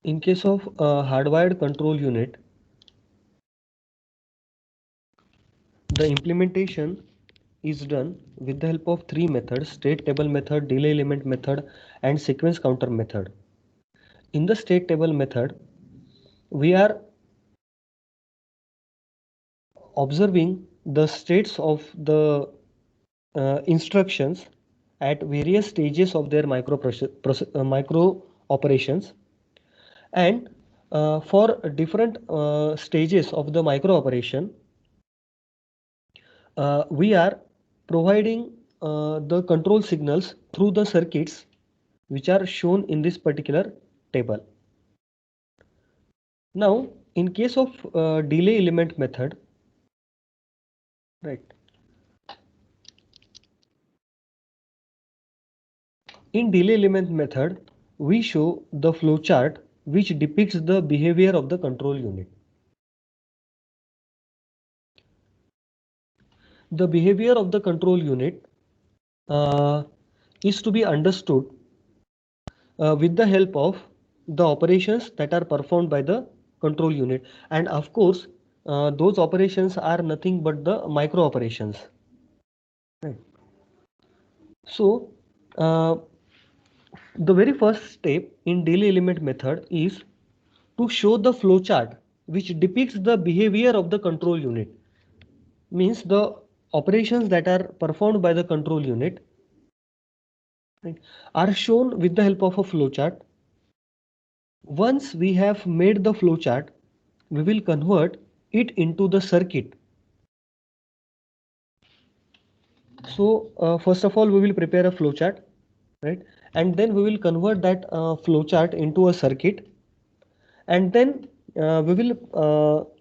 In case of hardwired control unit, the implementation is done with the help of three methods: state table method, delay element method, and sequence counter method. In the state table method, we are observing the states of the instructions at various stages of their micro operations, and for different stages of the micro operation, we are providing the control signals through the circuits which are shown in this particular table. Now, in case of delay element method, right? In delay element method, we show the flowchart which depicts the behavior of the control unit. The behavior of the control unit is to be understood with the help of the operations that are performed by the control unit, and of course those operations are nothing but the micro operations, right? So the very first step in delay element method is to show the flowchart which depicts the behavior of the control unit, means the operations that are performed by the control unit, right, are shown with the help of a flowchart. Once we have made the flowchart, we will convert it into the circuit. So first of all, we will prepare a flowchart, right? And then we will convert that flowchart into a circuit, and then we will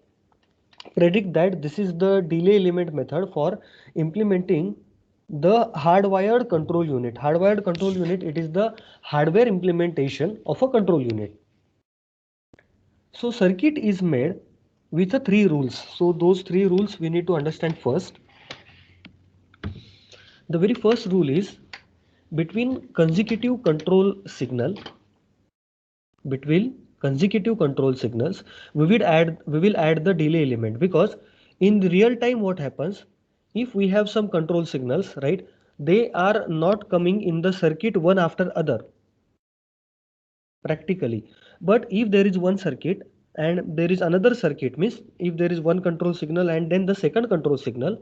predict that this is the delay element method for implementing the hardwired control unit. Hardwired control unit, it is the hardware implementation of a control unit. So circuit is made with the three rules. So those three rules we need to understand first. The very first rule is between consecutive control signal, between consecutive control signals, we will add the delay element, because in the real time what happens, if we have some control signals, right, they are not coming in the circuit one after other practically. But if there is one circuit and there is another circuit, means if there is one control signal and then the second control signal,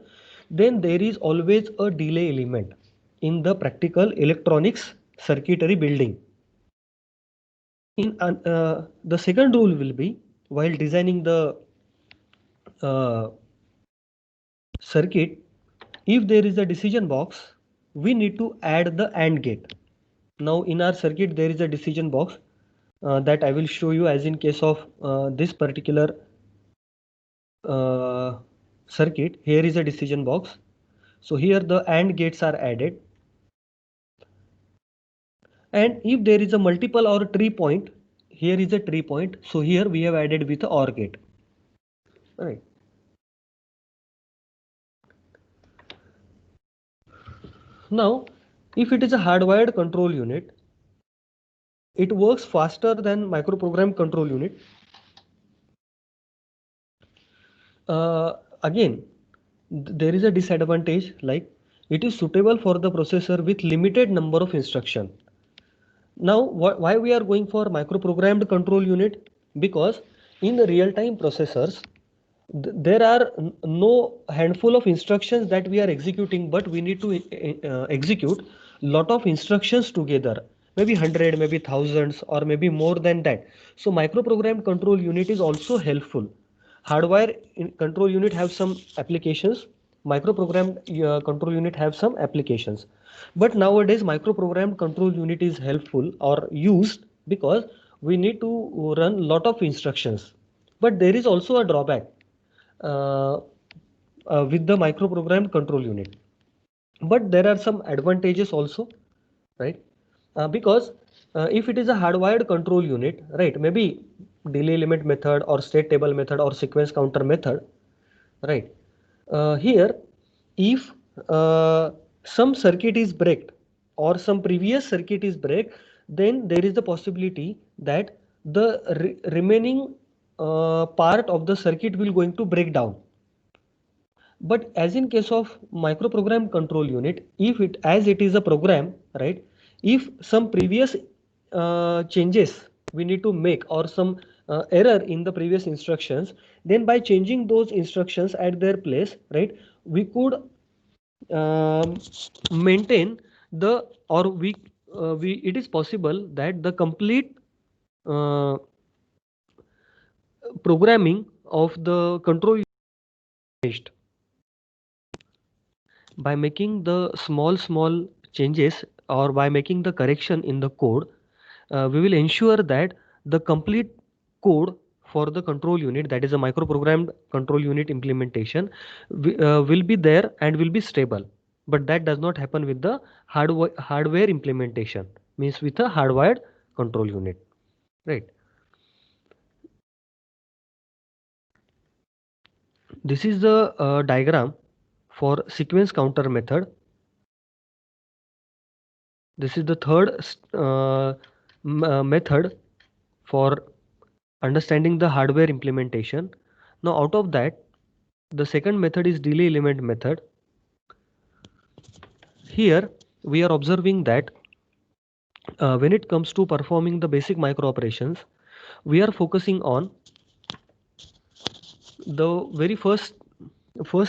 then there is always a delay element in the practical electronics circuitry building. The second rule will be, while designing the uh, circuit, if there is a decision box, we need to add the AND gate. Now in our circuit there is a decision box that I will show you, as in case of this particular uh, circuit. Here is a decision box. So here the AND gates are added, and if there is a multiple or tree point, here is a tree point, so here we have added with OR gate, right? Now if it is a hardwired control unit, it works faster than microprogram control unit. Again, there is a disadvantage, like it is suitable for the processor with limited number of instruction. Now why we are going for microprogrammed control unit? Because in the real-time processors, there are no handful of instructions that we are executing, but we need to execute lot of instructions together, maybe 100, maybe thousands, or maybe more than that. So microprogrammed control unit is also helpful. Hardware control unit have some applications, microprogrammed control unit have some applications, but nowadays microprogrammed control unit is helpful or used because we need to run lot of instructions. But there is also a drawback uh, with the microprogrammed control unit, but there are some advantages also, right? Because if it is a hardwired control unit, right, maybe delay element method or state table method or sequence counter method, right, here if some circuit is breaked or some previous circuit is break, then there is the possibility that the remaining part of the circuit will going to break down. But as in case of microprogram control unit, if it as it is a program, right? If some previous changes we need to make or some error in the previous instructions, then by changing those instructions at their place, right, we could maintain the or we it is possible that the complete uh, programming of the control unit by making the small changes or by making the correction in the code. We will ensure that the complete code for the control unit, that is a microprogrammed control unit implementation, will be there and will be stable. But that does not happen with the hardware implementation, means with a hardwired control unit, right? This is the diagram for sequence counter method. This is the third method for understanding the hardware implementation. Now out of that, the second method is delay element method. Here we are observing that when it comes to performing the basic micro operations, we are focusing on the very first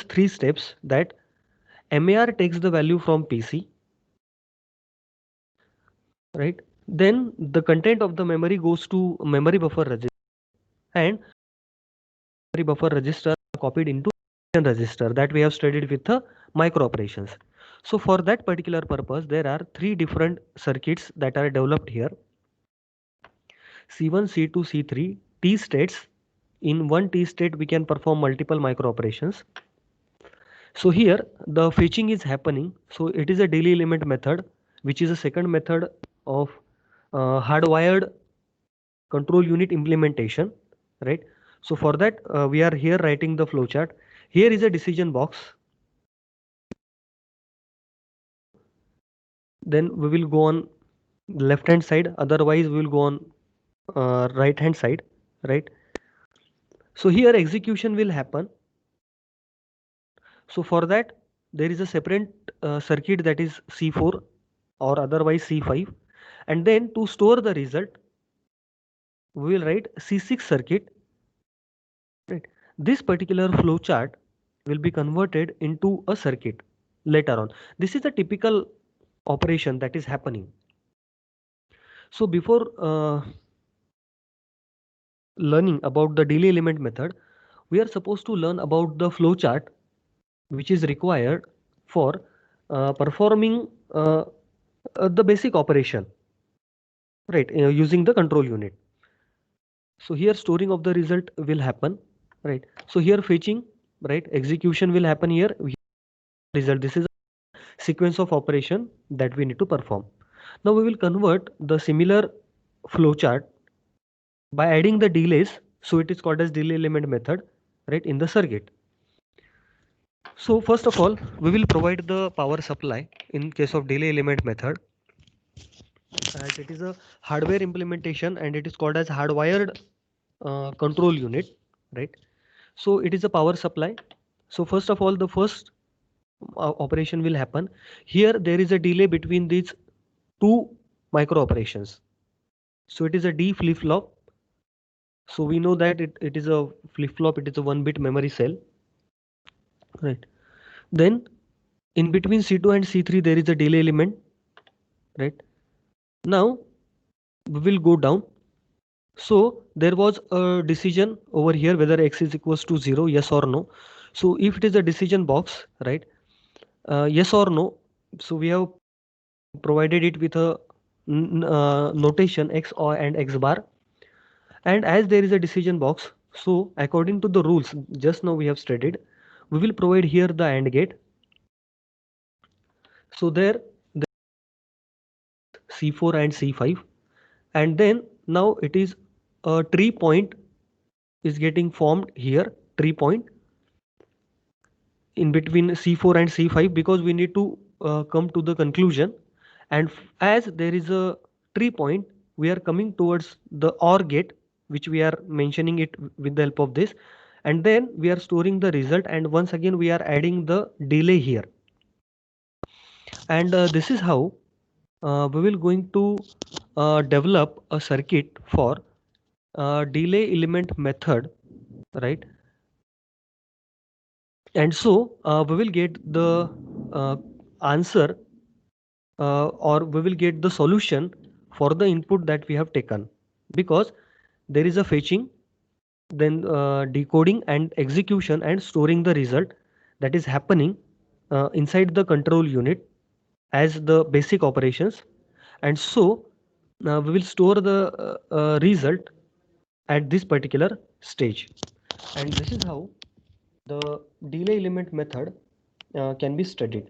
three steps, that MAR takes the value from PC, right? Then the content of the memory goes to memory buffer register, and memory buffer register copied into register that we have studied with the micro operations. So for that particular purpose, there are three different circuits that are developed here: C1, C2, C3 T states. In one T state, we can perform multiple micro operations. So here the fetching is happening. So it is a delay element method, which is a second method of hardwired control unit implementation, right? So for that, we are here writing the flowchart. Here is a decision box. Then we will go on left hand side. Otherwise, we will go on right hand side, right? So here execution will happen. So for that, there is a separate circuit, that is C4 or otherwise C5. And then to store the result, we will write C6 circuit. Right. This particular flow chart will be converted into a circuit later on. This is a typical operation that is happening. So before learning about the delay element method, we are supposed to learn about the flow chart which is required for performing the basic operation, right, using the control unit. So here storing of the result will happen, right? So here fetching, right, execution will happen here. Result, this is a sequence of operation that we need to perform. Now we will convert the similar flowchart by adding the delays. So it is called as delay element method, right, in the circuit. So first of all, we will provide the power supply in case of delay element method, as it is a hardware implementation and it is called as hardwired control unit, right? So it is a power supply. So first of all, the first operation will happen. Here there is a delay between these two micro operations. So it is a D flip-flop. So we know that it is a flip-flop, it is a 1-bit memory cell, right? Then in between C2 and C3 there is a delay element, right? Now we will go down. So there was a decision over here whether x is equals to 0, yes or no. So if it is a decision box, right, yes or no, so we have provided it with a notation x or and x bar. And as there is a decision box, so according to the rules just now we have studied, we will provide here the AND gate. So there the C4 and C5, and then now it is a tree point is getting formed here, tree point in between C4 and C5, because we need to come to the conclusion. And as there is a tree point, we are coming towards the OR gate, which we are mentioning it with the help of this, and then we are storing the result, and once again we are adding the delay here. And this is how we will going to develop a circuit for delay element method, right? And so we will get the answer, or we will get the solution for the input that we have taken, because there is a fetching, then decoding and execution and storing the result that is happening inside the control unit as the basic operations. And so we will store the result at this particular stage, and this is how the delay element method can be studied.